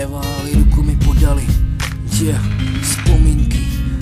neváhali, ruku mi podali. Vzpomínky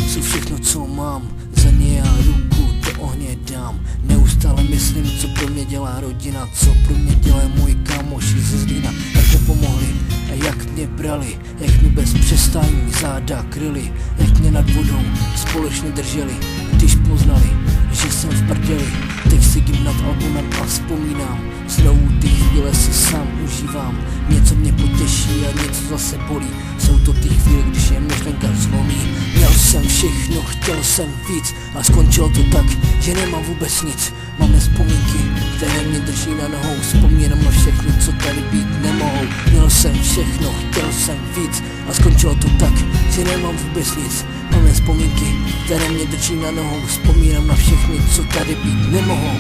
jsou všechno, co mám, za ně já ruku do ohně dám. Neustále myslím, co pro mě dělá rodina, co pro mě dělají moji kámoši ze Zlína. Jak mi pomohli a jak mě brali, jak mi bez přestání záda kryli, jak mě nad vodou společně drželi, když poznali, že jsem v prdeli. Teď sedím nad albumem a vzpomínám, znovu ty chvíle si sám užívám. Něco mě potěší a něco zase bolí, jsou to ty chvíle, když je myšlenka zlomí. Měl jsem všechno, chtěl jsem víc a skončilo to tak, že nemám vůbec nic. Máme vzpomínky, které mě drží na nohou, vzpomínám na všechno, co tady být nemohou. Měl jsem všechno, chtěl jsem víc a skončilo to tak, že nemám vůbec nic. Máme vzpomínky, které mě drží na nohou, vzpomínám na všechny, co tady být nemohou.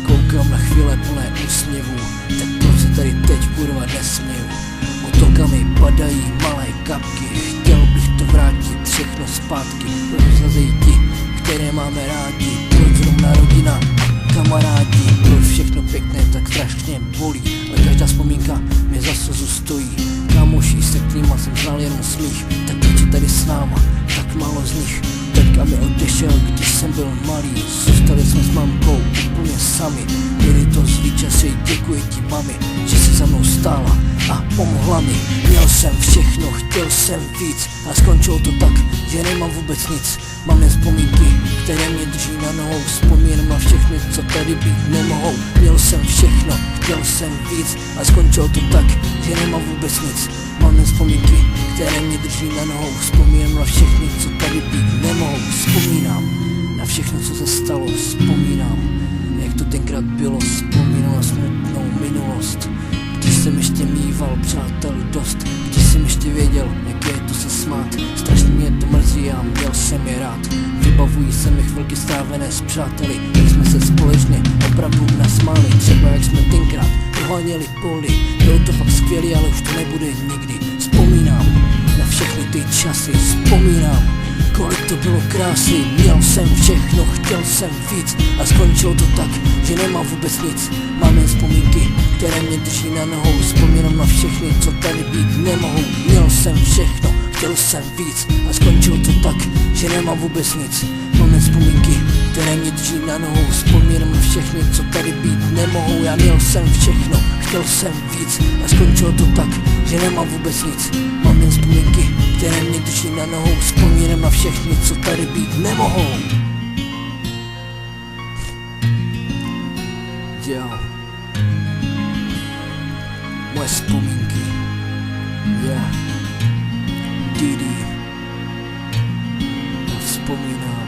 Koukám na chvíle plné úsměvů, tak proč se tady teď kurva nesměju? Otokami padají malé kapky, chtěl bych to vrátit všechno zpátky. Proč zazejí ti, které máme rádi, proč zrovna rodina a kamarádi, proč všechno pěkné tak strašně bolí, ale každá vzpomínka mě za slzu stojí. Kámoši, se k nima jsem znal jenom smích, tak proč je tady s náma tak málo z nich? Teďka mi odešel, když jsem byl malý, zůstali jsme s mamkou úplně sami. Byli to zlý časy, děkuji ti mami, že jsi za mnou stála a pomohla mi. Měl jsem všechno, chtěl jsem víc a skončilo to tak, že nemám vůbec nic. Mám jen vzpomínky, které mě drží na nohou, vzpomínám na všechny, co tady být nemohou. Měl jsem všechno, chtěl jsem víc a skončilo to tak, že nemám vůbec nic. Mám jen vzpomínky, které mě drží na nohou, vzpomínám na všechny, co tady být nemohou. Vzpomínám na všechno, co se stalo, vzpomínám, jak to tenkrát bylo, vzpomínám na smutnou minulost, když jsem ještě mýval přátel dost, když jsem ještě věděl, jak je to se smát. Strašně mě to mrzí a měl jsem je rád. Vybavují se mi chvilky strávené s přáteli, jak jsme se společně opravdu nasmáli. Třeba jak jsme tenkrát poháněli poli, bylo to fakt skvělý, ale už to nebude nikdy. Vzpomínám na všechny ty časy, vzpomínám, kolik to bylo krásy. Měl jsem všechno, chtěl jsem víc a skončilo to tak, že nemám vůbec nic. Mám jen vzpomínky, které mě drží na nohou, vzpomínám na všechny, co tady být nemohou. Měl jsem všechno, chtěl jsem víc a skončilo to tak, že nemám vůbec nic. Mám jen vzpomínky, které mě drží na nohou, vzpomínám na všechny, co tady být nemohou. Já měl jsem všechno, chtěl jsem víc a skončilo to tak, že nemám vůbec nic. Mám jen vzpomínky, které mě drží na nohou, vzpomínám na všechny, co tady být nemohou. Moje vzpomínky, Didi, já vzpomínám.